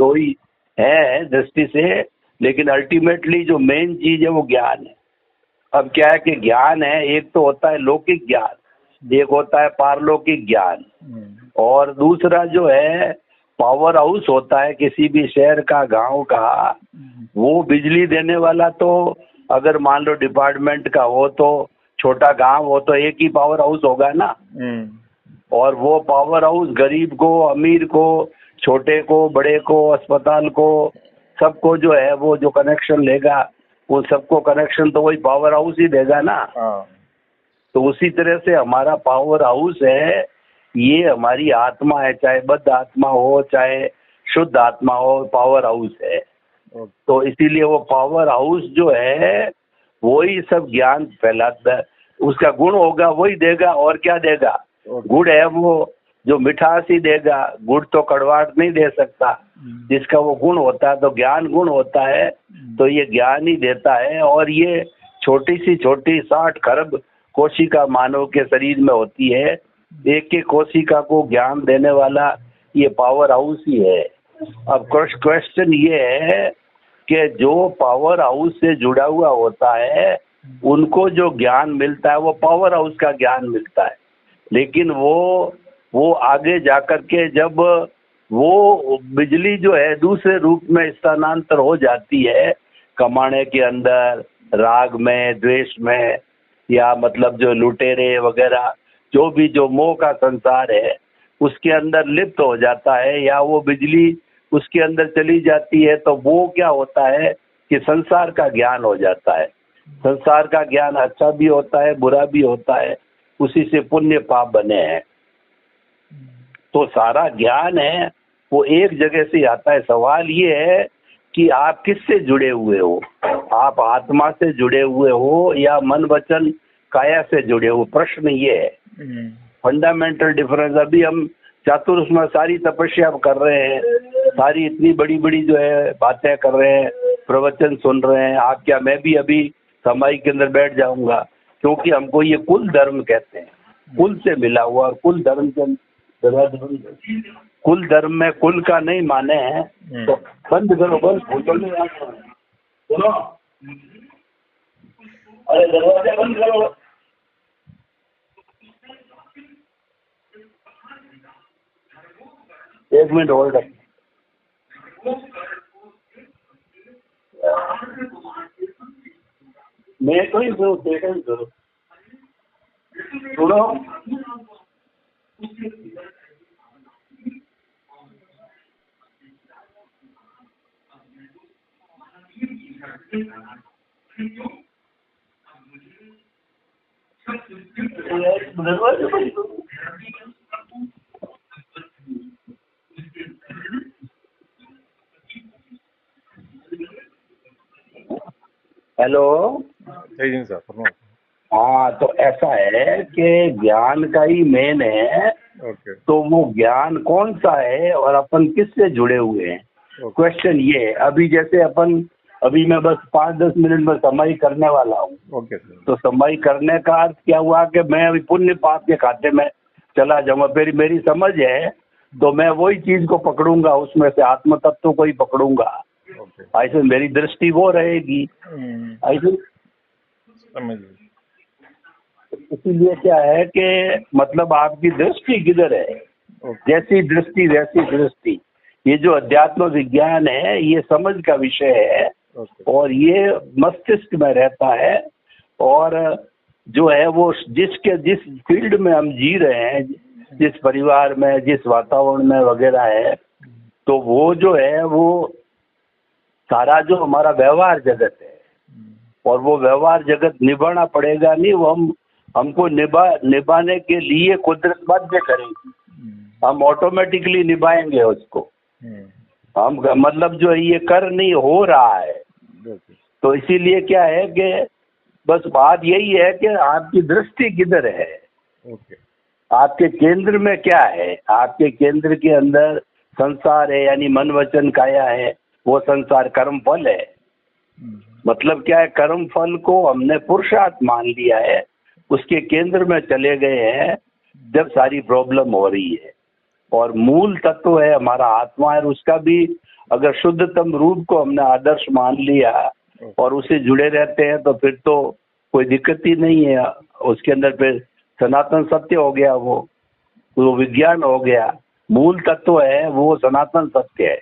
दो ही है दृष्टि से, लेकिन अल्टीमेटली जो मेन चीज है वो ज्ञान है। अब क्या है कि ज्ञान है, एक तो होता है लौकिक ज्ञान, एक होता है पारलौकिक ज्ञान, और दूसरा जो है पावर हाउस होता है किसी भी शहर का, गांव का। वो बिजली देने वाला तो अगर मान लो डिपार्टमेंट का हो तो छोटा गांव हो तो एक ही पावर हाउस होगा ना। और वो पावर हाउस गरीब को, अमीर को, छोटे को, बड़े को, अस्पताल को, सबको जो है वो जो कनेक्शन लेगा वो सबको कनेक्शन तो वही पावर हाउस ही देगा ना। तो उसी तरह से हमारा पावर हाउस है, ये हमारी आत्मा है, चाहे बद्ध आत्मा हो चाहे शुद्ध आत्मा हो, पावर हाउस है। तो इसीलिए वो पावर हाउस जो है वही सब ज्ञान फैलाता है। उसका गुण होगा वही देगा, और क्या देगा। गुड़ है वो जो मिठास ही देगा, गुड़ तो कड़वाहट नहीं दे सकता। जिसका वो गुण होता है तो ज्ञान गुण होता है, तो ये ज्ञान ही देता है। और ये छोटी सी छोटी 60 खरब कोशिका मानव के शरीर में होती है, एक एक कोशिका को ज्ञान देने वाला ये पावर हाउस ही है। अब क्वेश्चन ये है कि जो पावर हाउस से जुड़ा हुआ होता है उनको जो ज्ञान मिलता है वो पावर हाउस का ज्ञान मिलता है, लेकिन वो आगे जाकर के जब वो बिजली जो है दूसरे रूप में स्थानांतर हो जाती है, कमाने के अंदर, राग में, द्वेष में, या मतलब जो लुटेरे वगैरह जो भी जो मोह का संसार है उसके अंदर लिप्त हो जाता है, या वो बिजली उसके अंदर चली जाती है, तो वो क्या होता है कि संसार का ज्ञान हो जाता है। संसार का ज्ञान अच्छा भी होता है, बुरा भी होता है, उसी से पुण्य पाप बने हैं। तो सारा ज्ञान है वो एक जगह से आता है। सवाल ये है कि आप किससे जुड़े हुए हो, आप आत्मा से जुड़े हुए हो या मन वचन काया से जुड़े हो। प्रश्न ये है, फंडामेंटल डिफरेंस। अभी हम चातुर्स में सारी तपस्या कर रहे हैं, सारी इतनी बड़ी बड़ी जो है बातें कर रहे हैं, प्रवचन सुन रहे हैं। आप क्या, मैं भी अभी समाई के अंदर बैठ जाऊंगा, क्योंकि हमको ये कुल धर्म कहते हैं, कुल से मिला हुआ। और कुल धर्म के कुल धर्म में कुल का नहीं माने हैं। तो बंद करो, बंद सुनो, अरे दरवाजा बंद करो। एक मिनट होल्ड। मैं तो ही सुनो, हेलो सर। हाँ, तो ऐसा है कि ज्ञान का ही मेन है। तो वो ज्ञान कौन सा है और अपन किससे जुड़े हुए हैं, क्वेश्चन ये है। अभी जैसे अभी मैं बस 5-10 मिनट में समाई करने वाला हूँ। तो समाई करने का अर्थ क्या हुआ कि मैं अभी पुण्य पाप के खाते में चला जाऊंगा। फिर मेरी समझ है तो मैं वही चीज को पकड़ूंगा, उसमें से आत्म तत्व को ही पकड़ूंगा। ऐसे मेरी दृष्टि वो रहेगी। ऐसे इसीलिए क्या है कि मतलब आपकी दृष्टि किधर है, जैसी दृष्टि वैसी दृष्टि। ये जो अध्यात्म विज्ञान है ये समझ का विषय है, और ये मस्तिष्क में रहता है। और जो है वो जिस फील्ड में हम जी रहे हैं, जिस परिवार में, जिस वातावरण में वगैरह है, तो वो जो है वो सारा जो हमारा व्यवहार जगत है, और वो व्यवहार जगत निभाना पड़ेगा। नहीं, वो हमको निभाने के लिए कुदरत बाध्य करेगी, हम ऑटोमेटिकली निभाएंगे उसको। हम मतलब जो ये कर नहीं हो रहा है। तो इसीलिए क्या है कि बस बात यही है कि आपकी दृष्टि किधर है, आपके केंद्र में क्या है। आपके केंद्र के अंदर संसार है, यानी मन वचन काया है। वो संसार कर्म फल है। मतलब क्या है, कर्म फल को हमने पुरुषार्थ मान लिया है, उसके केंद्र में चले गए हैं जब सारी प्रॉब्लम हो रही है। और मूल तत्व है हमारा आत्मा है, उसका भी अगर शुद्धतम रूप को हमने आदर्श मान लिया और उसे जुड़े रहते हैं तो फिर तो कोई दिक्कत ही नहीं है। उसके अंदर फिर सनातन सत्य हो गया, वो विज्ञान हो गया, मूल तत्व है वो सनातन सत्य है।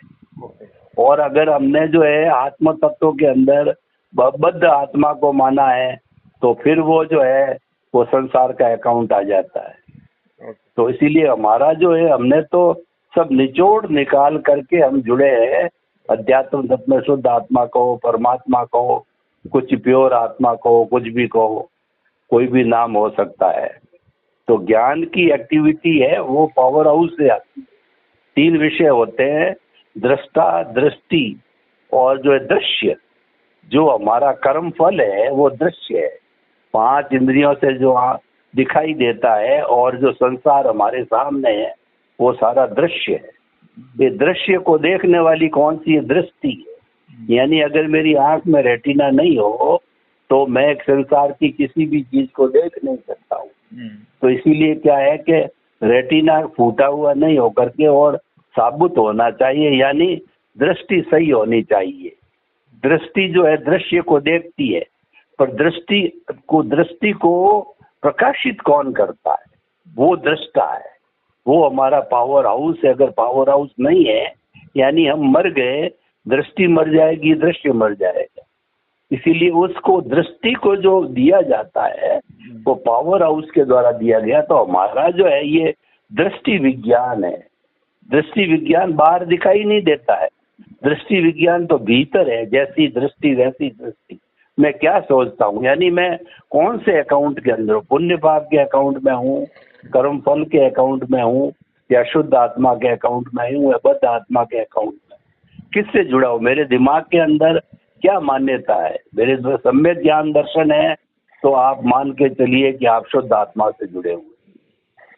और अगर हमने जो है आत्म तत्व के अंदर बद्ध आत्मा को माना है तो फिर वो जो है वो संसार का अकाउंट आ जाता है। तो इसीलिए हमारा जो है हमने तो सब निचोड़ निकाल करके हम जुड़े हैं अध्यात्म तत्व में। शुद्ध आत्मा को, परमात्मा को, कुछ प्योर आत्मा को, कुछ भी कहो, कोई भी नाम हो सकता है। तो ज्ञान की एक्टिविटी है वो पावर हाउस से आती है। 3 विषय होते हैं, दृष्टा, दृष्टि और जो है दृश्य। जो हमारा कर्म फल है वो दृश्य है, 5 इंद्रियों से जो दिखाई देता है, और जो संसार हमारे सामने है वो सारा दृश्य है। ये दृश्य को देखने वाली कौन सी है? दृष्टि है। यानी अगर मेरी आंख में रेटिना नहीं हो तो मैं एक संसार की किसी भी चीज को देख नहीं सकता हूँ। तो इसीलिए क्या है कि रेटिना फूटा हुआ नहीं होकर के और साबुत होना चाहिए, यानी दृष्टि सही होनी चाहिए। दृष्टि जो है दृश्य को देखती है, पर दृष्टि को प्रकाशित कौन करता है? वो दृष्टा है, वो हमारा पावर हाउस है। अगर पावर हाउस नहीं है यानी हम मर गए, दृष्टि मर जाएगी, दृश्य मर जाएगा। इसीलिए उसको दृष्टि को जो दिया जाता है वो पावर हाउस के द्वारा दिया गया। तो हमारा जो है ये दृष्टि विज्ञान है। दृष्टि विज्ञान बाहर दिखाई नहीं देता है, दृष्टि विज्ञान तो भीतर है। जैसी दृष्टि वैसी दृष्टि। मैं क्या सोचता हूँ, यानी मैं कौन से अकाउंट के अंदर हूँ? पुण्य पाप के अकाउंट में हूँ, कर्म फल के अकाउंट में हूँ, या शुद्ध आत्मा के अकाउंट में हूँ, या बद्ध आत्मा के अकाउंट में? किससे जुड़ा हूँ? मेरे दिमाग के अंदर क्या मान्यता है? मेरे सम्यक ज्ञान दर्शन है तो आप मान के चलिए कि आप शुद्ध आत्मा से जुड़े हुए।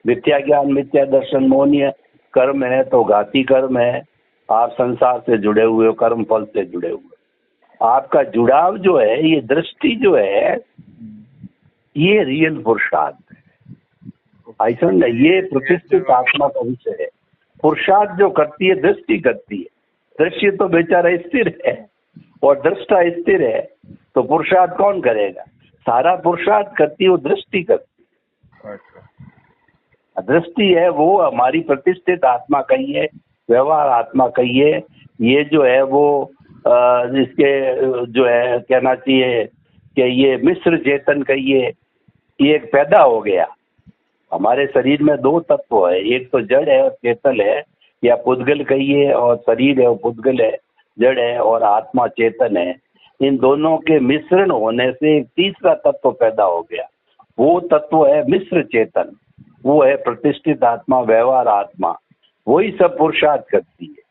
मिथ्या ज्ञान, मिथ्या दर्शन, मोहनीय कर्म है तो घाती कर्म है, आप संसार से जुड़े हुए हो, कर्म फल से जुड़े हुए। आपका जुड़ाव जो है, ये दृष्टि जो है, ये रियल पुरुषार्थ है। ऐसा नहीं, ये प्रतिष्ठित आत्मा का विषय है। पुरुषार्थ जो करती है दृष्टि करती है। दृश्य तो बेचारा स्थिर है और दृष्टा स्थिर है, तो पुरुषार्थ कौन करेगा? सारा पुरुषार्थ करती है वो दृष्टि करती है। दृष्टि है वो हमारी प्रतिष्ठित आत्मा कहिए, व्यवहार आत्मा कहिए, ये जो है वो इसके जो है कहना चाहिए कि ये मिश्र चेतन कहिए, ये एक पैदा हो गया। हमारे शरीर में 2 तत्व है, एक तो जड़ है और चेतन है, या पुद्गल कहिए, और शरीर है वो पुद्गल है, जड़ है, और आत्मा चेतन है। इन दोनों के मिश्रण होने से एक तीसरा तत्व पैदा हो गया। वो तत्व है मिश्र चेतन, वो है प्रतिष्ठित आत्मा, व्यवहार आत्मा। वही सब पुरुषार्थ करती है।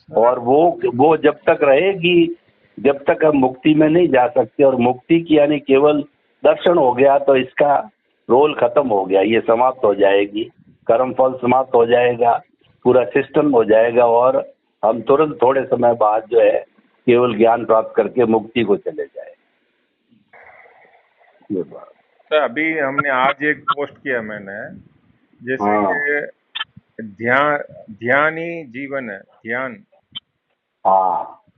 और वो जब तक रहेगी, जब तक हम मुक्ति में नहीं जा सकते। और मुक्ति की यानी केवल दर्शन हो गया तो इसका रोल खत्म हो गया, ये समाप्त हो जाएगी, कर्म फल समाप्त हो जाएगा, पूरा सिस्टम हो जाएगा, और हम तुरंत थोड़े समय बाद जो है केवल ज्ञान प्राप्त करके मुक्ति को चले जाए। ये बात तो अभी हमने आज एक पोस्ट किया मैंने, जैसे कि ध्यान ही जीवन है। ध्यान,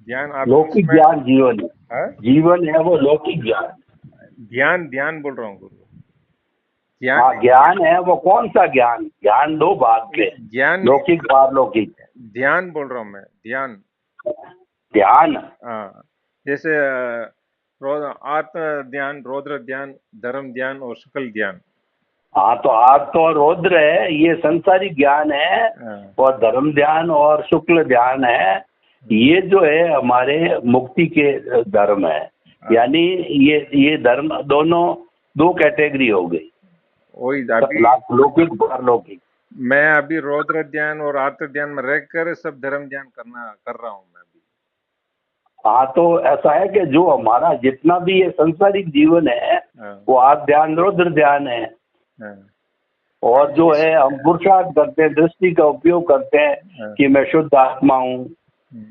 ध्यान आप लौकिक ज्ञान जीवन है। जीवन है वो लौकिक ज्ञान। ध्यान बोल रहा हूँ गुरु। ज्ञान है वो कौन सा ज्ञान? ज्ञान 2 भाग के, ज्ञान लौकिक पारलौकिक। ध्यान बोल रहा हूँ मैं, ध्यान। हाँ, जैसे आत्म ध्यान, रौद्र ध्यान, धर्म ध्यान और शुक्ल ध्यान। हाँ, तो आत्म और रौद्र है, ये संसारी ज्ञान है, और धर्म ध्यान और शुक्ल ध्यान है, ये जो है हमारे मुक्ति के धर्म है। यानी ये धर्म दोनों 2 कैटेगरी हो गई, वही लौकिक पारलौकिक। मैं अभी रौद्र ध्यान और आत्म ध्यान में रहकर सब धर्म ध्यान कर रहा हूँ मैं अभी। हाँ, तो ऐसा है कि जो हमारा जितना भी ये संसारिक जीवन है वो आत्म ध्यान, रौद्र ध्यान है। और जो है हम पुरुषार्थ करते हैं, दृष्टि का उपयोग करते हैं कि मैं शुद्ध आत्मा हूँ,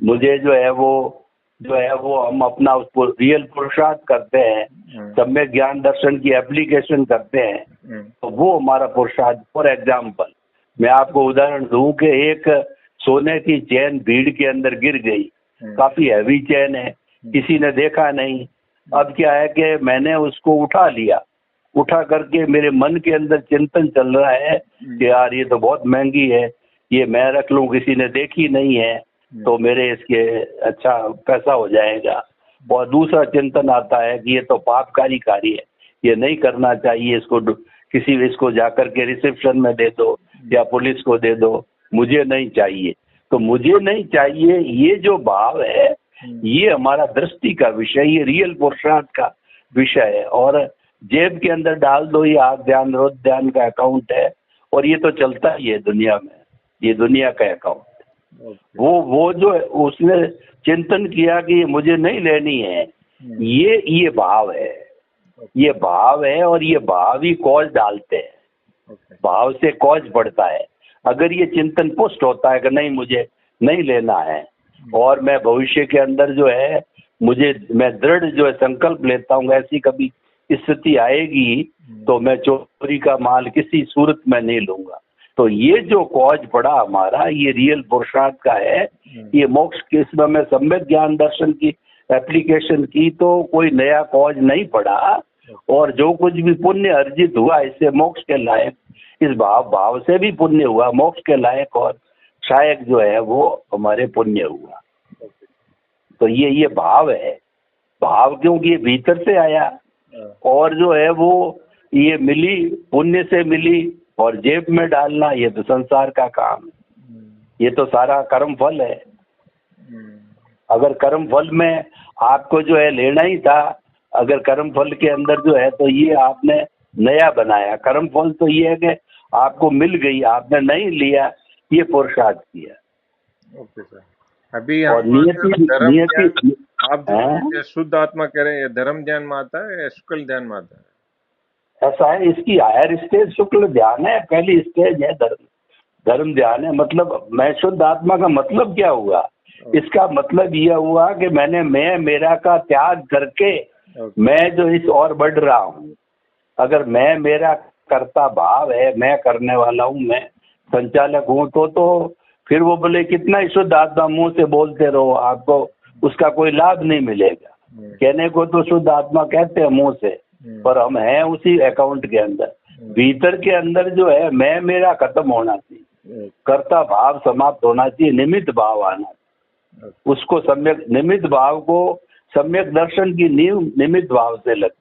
मुझे जो है वो हम अपना उसको रियल पुरुषार्थ करते हैं, सम्यक ज्ञान दर्शन की एप्लीकेशन करते हैं, तो वो हमारा पुरुषार्थ। फॉर एग्जाम्पल मैं आपको उदाहरण दूं कि एक सोने की चैन भीड़ के अंदर गिर गई, काफी हैवी चैन है, किसी ने देखा नहीं। अब क्या है कि मैंने उसको उठा लिया, उठा करके मेरे मन के अंदर चिंतन चल रहा है कि यार ये तो बहुत महंगी है, ये मैं रख लूं, किसी ने देखी नहीं है तो मेरे इसके अच्छा पैसा हो जाएगा। और दूसरा चिंतन आता है कि ये तो पापकारी कार्य है, ये नहीं करना चाहिए, इसको जाकर के रिसेप्शन में दे दो या पुलिस को दे दो, मुझे नहीं चाहिए। तो मुझे नहीं चाहिए ये जो भाव है, ये हमारा दृष्टि का विषय, ये रियल पुरुषार्थ का विषय है। और जेब के अंदर डाल दो, ये आग ध्यान रोज ध्यान का अकाउंट है और ये तो चलता ही है दुनिया में, ये दुनिया का अकाउंट। वो जो उसने चिंतन किया कि मुझे नहीं लेनी है, ये भाव है, ये भाव है। और ये भाव ही कॉज डालते हैं, भाव से कॉज बढ़ता है। अगर ये चिंतन पुष्ट होता है कि नहीं मुझे नहीं लेना है, और मैं भविष्य के अंदर जो है मैं दृढ़ जो है संकल्प लेता हूँ ऐसी कभी स्थिति आएगी तो मैं चोरी का माल किसी सूरत में नहीं लूंगा। तो ये जो कॉज पड़ा हमारा, ये रियल पुरुषार्थ का है, ये मोक्ष के इसमें मैं सम्यक ज्ञान दर्शन की एप्लीकेशन की तो कोई नया कॉज नहीं पड़ा। और जो कुछ भी पुण्य अर्जित हुआ इससे मोक्ष के लायक, इस भाव से भी पुण्य हुआ, मोक्ष के लायक और सहायक जो है वो हमारे पुण्य हुआ। तो ये भाव है, भाव क्योंकि ये भीतर से आया और जो है वो ये मिली, पुण्य से मिली, और जेब में डालना ये तो संसार का काम है, ये तो सारा कर्म फल है। अगर कर्म फल में आपको जो है लेना ही था, अगर कर्म फल के अंदर जो है तो ये आपने नया बनाया। कर्म फल तो ये है कि आपको मिल गई, आपने नहीं लिया, ये पुरुषार्थ किया। ओके सर, अभी और नियति आप जो शुद्ध आत्मा कह रहे हैं, ये धर्म ध्यान में आता है या शुक्ल ध्यान में आता है? ऐसा है, इसकी हायर स्टेज शुक्ल ध्यान है, पहली स्टेज है धर्म ध्यान है। मतलब मैं शुद्ध आत्मा का मतलब क्या हुआ? इसका मतलब यह हुआ कि मैं मेरा का त्याग करके मैं जो इस और बढ़ रहा हूँ। अगर मैं मेरा कर्ता भाव है, मैं करने वाला हूँ, मैं संचालक हूँ, तो फिर वो बोले कितना ही शुद्ध आत्मा मुंह से बोलते रहो, आपको उसका कोई लाभ नहीं मिलेगा। कहने को तो शुद्ध आत्मा कहते हैं मुंह से, पर हम हैं उसी अकाउंट के अंदर। भीतर के अंदर जो है मैं मेरा खत्म होना चाहिए, कर्ता भाव समाप्त होना चाहिए, निमित्त भाव आना चाहिए। उसको सम्यक निमित्त भाव को सम्यक दर्शन की नींव निमित्त भाव से लग।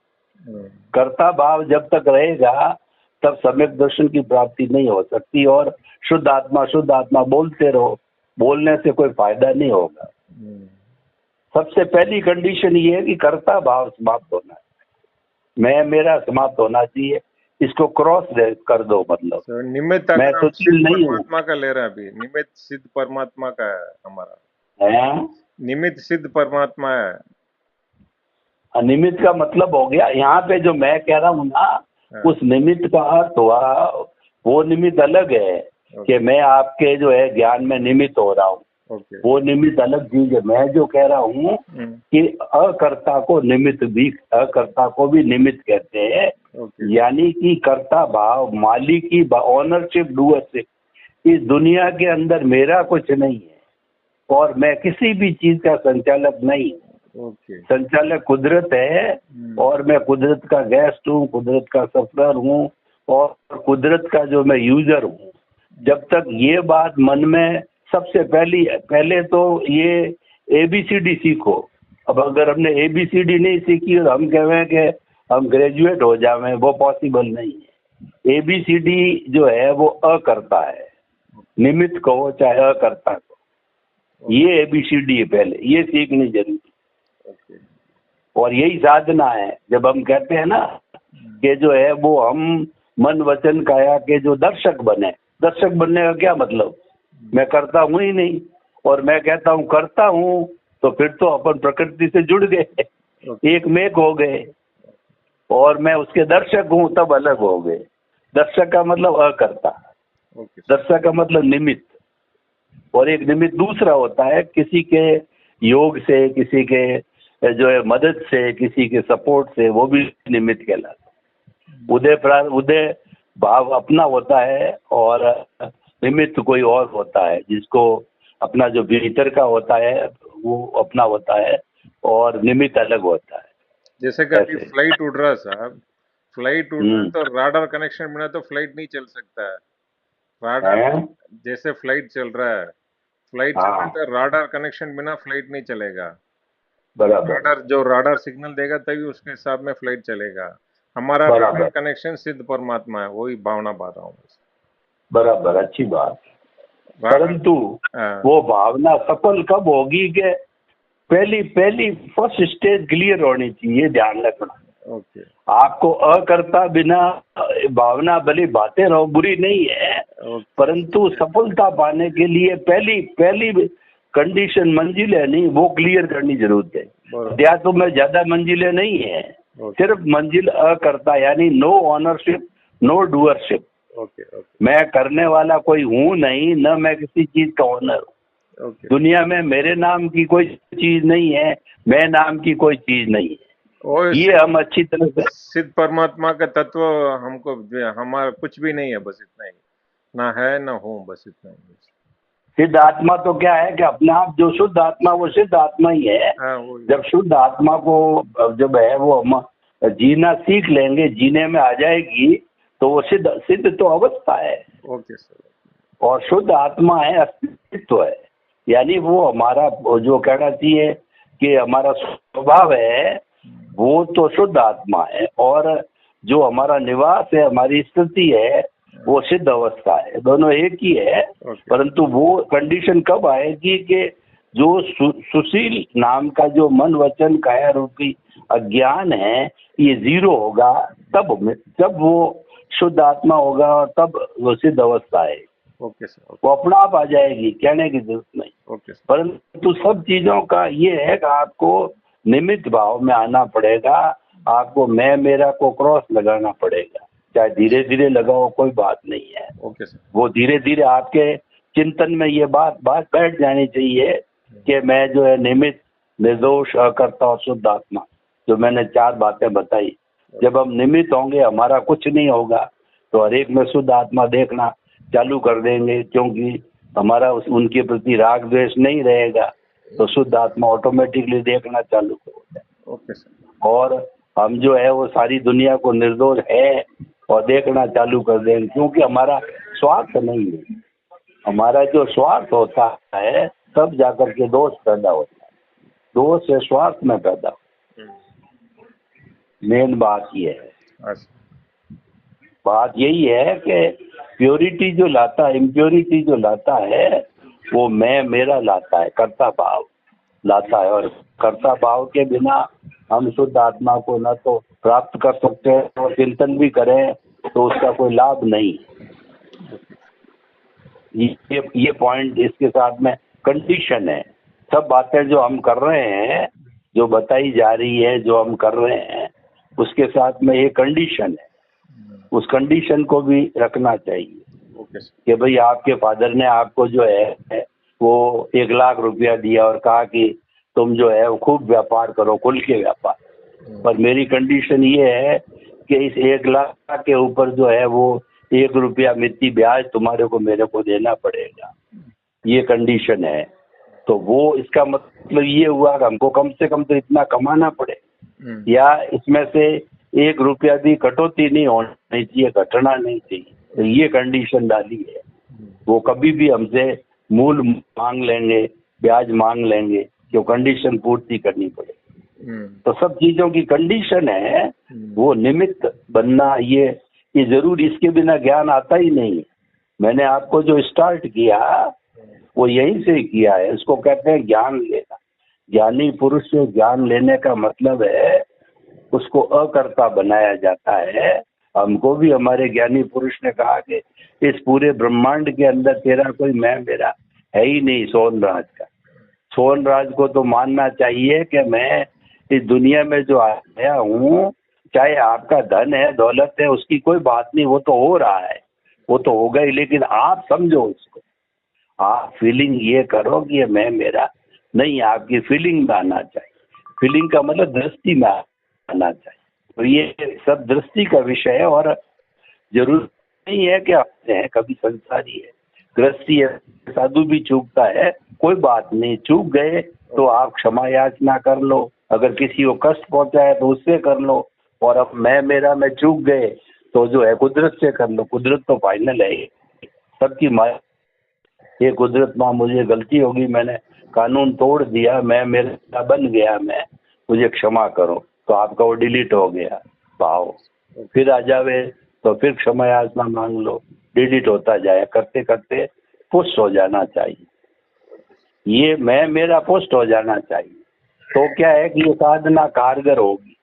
कर्ता भाव जब तक रहेगा तब सम्यक दर्शन की प्राप्ति नहीं हो सकती। और शुद्ध आत्मा बोलते रहो, बोलने से कोई फायदा नहीं होगा। सबसे पहली कंडीशन ये है कि कर्ता भाव समाप्त होना है, मैं मेरा समाप्त होना चाहिए। इसको क्रॉस कर दो, मतलब निमित्त मैं सुशील नहीं हूँ। परमात्मा का ले रहा है अभी, निमित्त सिद्ध परमात्मा का है हमारा, निमित्त सिद्ध परमात्मा है। निमित्त का मतलब हो गया यहाँ पे जो मैं कह रहा हूँ ना, उस निमित्त का अर्थ हुआ, वो निमित्त अलग है कि मैं आपके जो है ज्ञान में निमित्त हो रहा हूँ, वो निमित्त अलग चीज है। मैं जो कह रहा हूँ कि अकर्ता को निमित्त भी, अकर्ता को भी निमित्त कहते हैं। यानी कि कर्ता भाव, मालिक की ऑनरशिप, डूअरशिप, इस दुनिया के अंदर मेरा कुछ नहीं है और मैं किसी भी चीज का संचालक नहीं। संचालक कुदरत है और मैं कुदरत का गेस्ट हूँ, कुदरत का सफर हूँ और कुदरत का जो मैं यूजर हूँ। जब तक ये बात मन में, सबसे पहले तो ये ABCD सीखो। अब अगर हमने ABCD नहीं सीखी और हम कहें कि हम ग्रेजुएट हो जाएं, वो पॉसिबल नहीं है। ABCD जो है वो अकर्ता है, निमित्त कहो चाहे अकर्ता को, ये ABCD है, पहले ये सीखनी जरूरी। और यही साधना है। जब हम कहते हैं ना कि जो है वो हम मन वचन काया के जो दर्शक बने, दर्शक बनने का क्या मतलब? मैं करता हूँ ही नहीं और मैं कहता हूँ करता हूँ, तो फिर तो अपन प्रकृति से जुड़ गए, एक मेक हो गए। और मैं उसके दर्शक हूँ तब अलग हो गए। दर्शक का मतलब अकर्ता, दर्शक का मतलब निमित्त। और एक निमित्त दूसरा होता है, किसी के योग से, किसी के जो है मदद से, किसी के सपोर्ट से, वो भी निमित्त कहलाता है। उदय भाव अपना होता है और निमित्त कोई और होता है जिसको अपना जो भीतर का होता है वो अपना होता है और निमित्त अलग होता है। जैसे कि अभी फ्लाइट उड़ रहा है साहब, फ्लाइट उड़ रहा है तो राडार कनेक्शन बिना तो फ्लाइट नहीं चल सकता है। राडार, जैसे फ्लाइट चल रहा है, फ्लाइट चल रहा है तो राडार कनेक्शन बिना फ्लाइट नहीं चलेगा। बराबर। राडार जो राडार सिग्नल देगा तभी उसके हिसाब में फ्लाइट चलेगा। हमारा राडार कनेक्शन सिद्ध परमात्मा है, वही भावना पा रहा हूँ। बराबर, अच्छी बात। परंतु वो भावना सफल कब होगी कि पहली फर्स्ट स्टेज क्लियर होनी चाहिए, ध्यान रखना। आपको अकर्ता बिना भावना भली बातें रहो बुरी नहीं है, परंतु सफलता पाने के लिए पहली कंडीशन मंजिलें नहीं वो क्लियर करनी जरूरत है। अध्यात्म में ज्यादा मंजिलें नहीं है, सिर्फ मंजिल अकर्ता यानी नो ओनरशिप नो डूअरशिप। मैं करने वाला कोई हूँ नहीं, न मैं किसी चीज का ओनर हूँ। दुनिया में मेरे नाम की कोई चीज नहीं है, मैं नाम की कोई चीज नहीं है। ये हम अच्छी तरह से सिद्ध परमात्मा का तत्व हमको हमारा कुछ भी नहीं है, बस इतना ही, ना है ना हूँ, बस इतना ही। सिद्ध आत्मा तो क्या है कि अपने आप जो शुद्ध आत्मा वो सिद्ध आत्मा ही है। जब शुद्ध आत्मा को जब है वो हम जीना सीख लेंगे, जीने में आ जाएगी तो वो सिद्ध तो अवस्था है। Okay sir. और शुद्ध आत्मा है, अस्तित्व है, यानी वो हमारा जो कहना चाहिए कि हमारा स्वभाव है वो तो शुद्ध आत्मा है, और जो हमारा निवास है, हमारी स्थिति है वो सिद्ध अवस्था है। दोनों एक ही है। परंतु वो कंडीशन कब आएगी कि जो सुशील नाम का जो मन वचन काया रूपी अज्ञान है ये जीरो होगा, तब जब वो शुद्ध आत्मा होगा और तब वो सिद्ध अवस्था है। वो अपना आप आ जाएगी, कहने की जरूरत नहीं। परंतु सब चीजों का ये है कि आपको निमित्त भाव में आना पड़ेगा, आपको मैं मेरा को क्रॉस लगाना पड़ेगा। चाहे धीरे धीरे लगाओ कोई बात नहीं है। वो धीरे धीरे आपके चिंतन में ये बात बैठ जानी चाहिए कि मैं जो है निमित्त, निर्दोष, अकर्ता और शुद्ध आत्मा, जो मैंने 4 बातें बताई, जब हम निमित्त होंगे हमारा कुछ नहीं होगा तो हर एक में शुद्ध आत्मा देखना चालू कर देंगे, क्योंकि हमारा उनके प्रति राग द्वेष नहीं रहेगा तो शुद्ध आत्मा ऑटोमेटिकली देखना चालू हो जाए। और हम जो है वो सारी दुनिया को निर्दोष है और देखना चालू कर देंगे, क्योंकि हमारा स्वार्थ नहीं है। हमारा जो स्वार्थ होता है तब जाकर के दोष पैदा होता है, दोष से स्वार्थ में पैदा होता है। मेन बात ये है, बात यही है कि प्योरिटी जो लाता है, इम्प्योरिटी जो लाता है वो मैं मेरा लाता है, कर्ता भाव लाता है। और कर्ता भाव के बिना हम शुद्ध आत्मा को न तो प्राप्त कर सकते हैं और चिंतन भी करें तो उसका कोई लाभ नहीं। ये पॉइंट इसके साथ में कंडीशन है। सब बातें जो हम कर रहे हैं, जो बताई जा रही है, जो हम कर रहे हैं, उसके साथ में ये कंडीशन है। उस कंडीशन को भी रखना चाहिए कि भाई आपके फादर ने आपको जो है वो 1 लाख रुपया दिया और कहा कि तुम जो है वो खूब व्यापार करो, खुल के व्यापार, पर मेरी कंडीशन ये है कि इस 1 लाख के ऊपर जो है वो 1 रुपया मित्ती ब्याज तुम्हारे को मेरे को देना पड़ेगा, ये कंडीशन है। तो वो इसका मतलब ये हुआ कि हमको कम से कम तो इतना कमाना पड़े, या इसमें से 1 रुपया भी कटौती नहीं होनी चाहिए, घटना नहीं चाहिए। तो ये कंडीशन डाली है। वो कभी भी हमसे मूल मांग लेंगे, ब्याज मांग लेंगे, जो कंडीशन पूर्ति करनी पड़ेगी। तो सब चीजों की कंडीशन है, वो निमित्त बनना ये जरूर, इसके बिना ज्ञान आता ही नहीं। मैंने आपको जो स्टार्ट किया वो यहीं से किया है, इसको कहते हैं ज्ञान लेना। ज्ञानी पुरुष से ज्ञान लेने का मतलब है उसको अकर्ता बनाया जाता है। हमको भी हमारे ज्ञानी पुरुष ने कहा कि इस पूरे ब्रह्मांड के अंदर तेरा कोई मैं मेरा है ही नहीं। सोहनराज का, सोहनराज को तो मानना चाहिए कि मैं इस दुनिया में जो आया हूँ, चाहे आपका धन है, दौलत है, उसकी कोई बात नहीं, वो तो हो रहा है, वो तो होगा ही, लेकिन आप समझो उसको, आप फीलिंग ये करो कि ये मैं मेरा नहीं, आपकी फीलिंग में आना चाहिए। फीलिंग का मतलब दृष्टि में आना चाहिए। तो ये सब दृष्टि का विषय है, और जरूर नहीं है कि आप हैं कभी संसारी है, गृहस्थी साधु भी चूकता है, कोई बात नहीं, चूक गए तो आप क्षमा याचना कर लो, अगर किसी को कष्ट पहुंचा है तो उससे कर लो, और अब मैं मेरा में चूक गए तो जो है कुदरत से कर लो। कुदरत तो फाइनल है, सबकी माया। ये कुदरत माँ मुझे गलती होगी, मैंने कानून तोड़ दिया, मैं मेरा बन गया, मैं, मुझे क्षमा करो, तो आपका वो डिलीट हो गया भाव। फिर आ जावे तो फिर क्षमा याचना मांग लो, डिलीट होता जाए, करते करते पुष्ट हो जाना चाहिए। ये मैं मेरा पुष्ट हो जाना चाहिए, तो क्या है कि ये साधना कारगर होगी।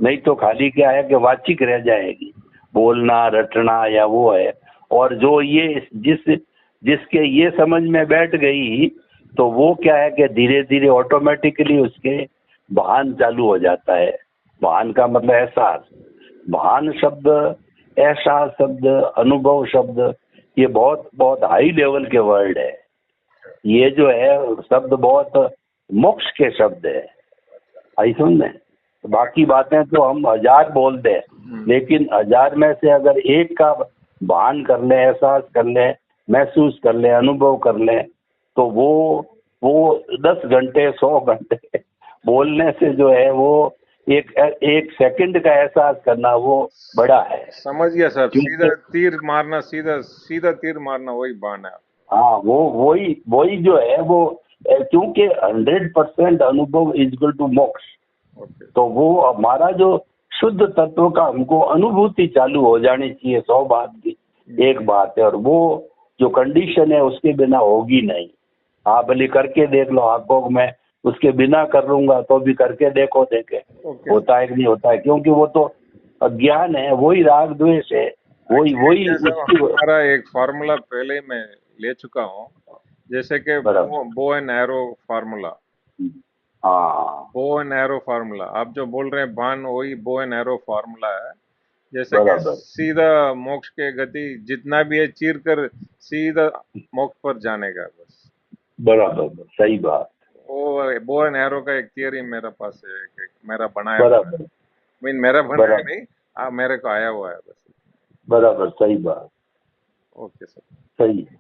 नहीं तो खाली क्या है कि वाचिक रह जाएगी, बोलना रटना या वो है। और जो ये जिसके ये समझ में बैठ गई, तो वो क्या है कि धीरे धीरे ऑटोमेटिकली उसके भान चालू हो जाता है। भान का मतलब एहसास, भान शब्द, एहसास शब्द, अनुभव शब्द, ये बहुत बहुत हाई लेवल के वर्ड है। ये जो है शब्द बहुत मोक्ष के शब्द है, आई सुन। बाकी बातें तो हम हजार बोलते हैं, लेकिन हजार में से अगर एक का भान कर ले, एहसास कर ले, महसूस कर ले, अनुभव कर ले, तो वो 10 घंटे 100 घंटे बोलने से जो है वो एक सेकंड का एहसास करना वो बड़ा है। समझ गया साहब, सीधा क्योंकि तीर मारना, सीधा सीधा तीर मारना, वही बाण है। हाँ, वो वही जो है वो, क्योंकि 100% अनुभव इज इक्वल टू मोक्ष। तो वो हमारा जो शुद्ध तत्व का हमको अनुभूति चालू हो जानी चाहिए, 100 बात की एक बात है, और वो जो कंडीशन है उसके बिना होगी नहीं। आप भले करके देख लो, आपको मैं उसके बिना कर लूंगा तो भी करके देखो, देखे होता है कि नहीं होता है, क्योंकि वो तो अज्ञान है, वही राग द्वेष है, वही हमारा एक फार्मूला पहले मैं ले चुका हूँ, जैसे कि बो एंड एरो फार्मूला। हाँ, बो एंड एरो फार्मूला आप जो बोल रहे हैं बाण, वही बो एंड एरो फार्मूला है। जैसे कि सीधा मोक्ष के गति जितना भी है चीर कर सीधा मोक्ष पर जाने का बस। बराबर, सही बात। वो बो एंड एरो का एक थियरी मेरे पास है, मेरा बनाया हुआ है। मेरा बनाया नहीं, मेरे को आया हुआ है बस। बराबर, सही बात। ओके सर, सही है।